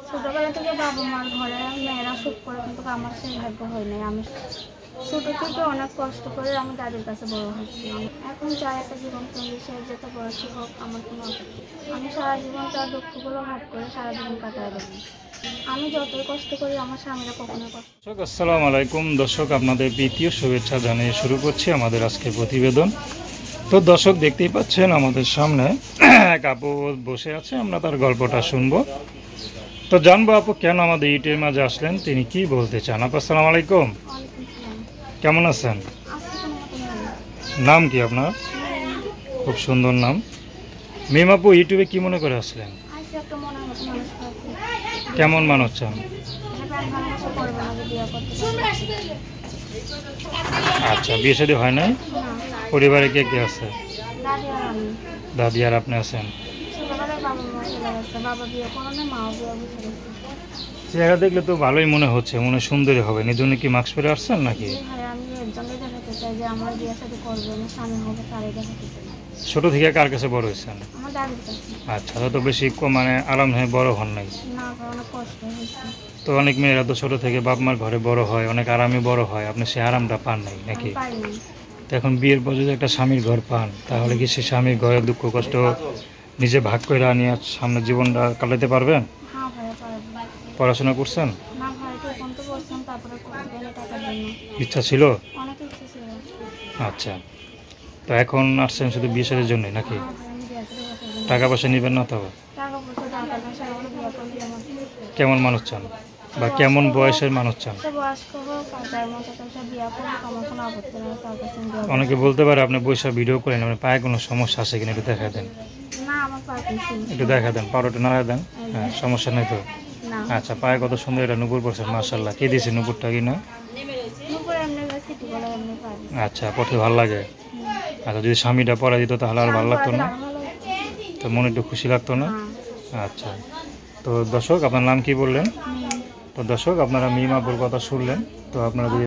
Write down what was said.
ছোটবেলা থেকে বাবা মার ঘরে মেয়েরা সুখ করে, কিন্তু আমার সেই ভাগ্য হয় নাই। আমি ছোট থেকে অনেক কষ্ট করে আমি দাদির কাছে বড় হয়েছি। এখন চাই একটা জীবন সঙ্গী, সে যত বয়সী হোক আমার কোনো আপত্তি। আমি সারা জীবন তার দুঃখগুলো ভাগ করে সারা জীবন কাটায় দেবো। আমি যতই কষ্ট করি আমার স্বামীরা কখনো কষ্ট। আসসালামু আলাইকুম দর্শক, আপনাদের প্রীতীয় শুভেচ্ছা জানিয়ে শুরু করছি আমাদের আজকের প্রতিবেদন। তো দর্শক, দেখতেই পাচ্ছেন আমাদের সামনে এক আপু বসে আছে, আমরা তার গল্পটা শুনবো। তো জানবো আপু কেন আমাদের ইউটিউবের মাঝে আসলেন, তিনি কি বলতে চান। আপু আসসালামু আলাইকুম, ওয়ালাইকুম সালাম। কেমন আছেন? আজকে কোনো মতো নেই। নাম কি আপনার? খুব সুন্দর নাম। মিম আপু, ইউটিউবে কি মনে করে আসলেন? আজকে একটা মনের মতো মানুষ পাচ্ছি। কেমন মানুষ চান? ভালোবাসা করবে না, বিয়ে করতে পারবে আচ্ছা, বিয়ে শাদী হয় নাই? না। পরিবারে কে কে আছে? দাদি আর আমি। দাদি আর আপনি আছেন? ছোটবেলায় বাবা মা চলে গেছে, বাবা বিয়ে করে না, মাও বিয়ে বসে গেছে। চেহারা দেখলে তো ভালোই মনে হচ্ছে, মনে সুন্দরী হবে। নিজনে কি মাস্ক পরে আসছেন নাকি? ভাই আমি একজনকে দেখাতে চাই যে আমার বিয়ে সাথে করবে, আমি স্বামী হবে, তারাই দেখাতে চাই। ছোট থেকে কার কাছে বড় হয়েছেন? আমার দাদির কাছে। আচ্ছা, তো বেশি মানে আরাম হয়ে বড় হন নাই? না, অনেক কষ্ট হয়েছে। তো অনেক মেয়েরা তো ছোট থেকে বাপ মার ঘরে বড় হয়, অনেক আরামে বড় হয়, আপনি সে আরামটা পান নাই নাকি? আমি পারিনি। তো এখন বিয়ের পর যদি একটা স্বামীর ঘর পান, তাহলে কি সে স্বামীর ঘরের দুঃখ কষ্ট নিজে ভাগ করে নিয়ে সামনে জীবনটা কাটাতে পারবেন? হ্যাঁ ভাইয়া পারবো। পড়াশোনা করছেন? না ভাই, এখন তো বলছেন, তারপরে করবেন টাকার জন্য। ইচ্ছা ছিল? অনেক ইচ্ছে ছিল। আচ্ছা, তো এখন আসছেন শুধু বিয়ে শাদীর জন্যই নাকি? হ্যাঁ ভাই, আমি বিয়ে করে বসার জন্য। টাকা পয়সা নেবেন না তো? টাকা পয়সা দরকার নেই, সবাই বিয়ে করলে আমার কেমন মানুষ চান বা কেমন বয়সের মানুষ চান? সে বয়স্ক হোক আর যার মতো তার সে বিয়ে করুক, আমার কোনো আপত্তি নেই, তার কাছে আমি বিয়ে করবো। অনেকে বলতে পারে আপনি বৈশা ভিডিও করেন, আপনার পায়ে কোনো সমস্যা আছে কিনা একটু দেখা দেন। না, আমার পারতেছি একটু দেখা দেন, পাউডারটা নাড়া দেন। হ্যাঁ, সমস্যা নেই তো? না। আচ্ছা, পায়ে কত সুন্দর এটা নুপুর পড়ছেন, মাশাআল্লাহ। কে দিয়েছে নুপুরটা কিনা? নুপুর এমনি সিটি বলে এমনি পারি। আচ্ছা, পড়তে ভালো লাগে। আচ্ছা, যদি স্বামীটা পরা দিত তাহলে আর ভালো লাগতো না? তো মনে একটু খুশি লাগতো না? আচ্ছা, তো দর্শক আপনার নাম কি বললেন? তো দর্শক, আপনারা মিম আপুর কথা শুনলেন। তো আপনারা যদি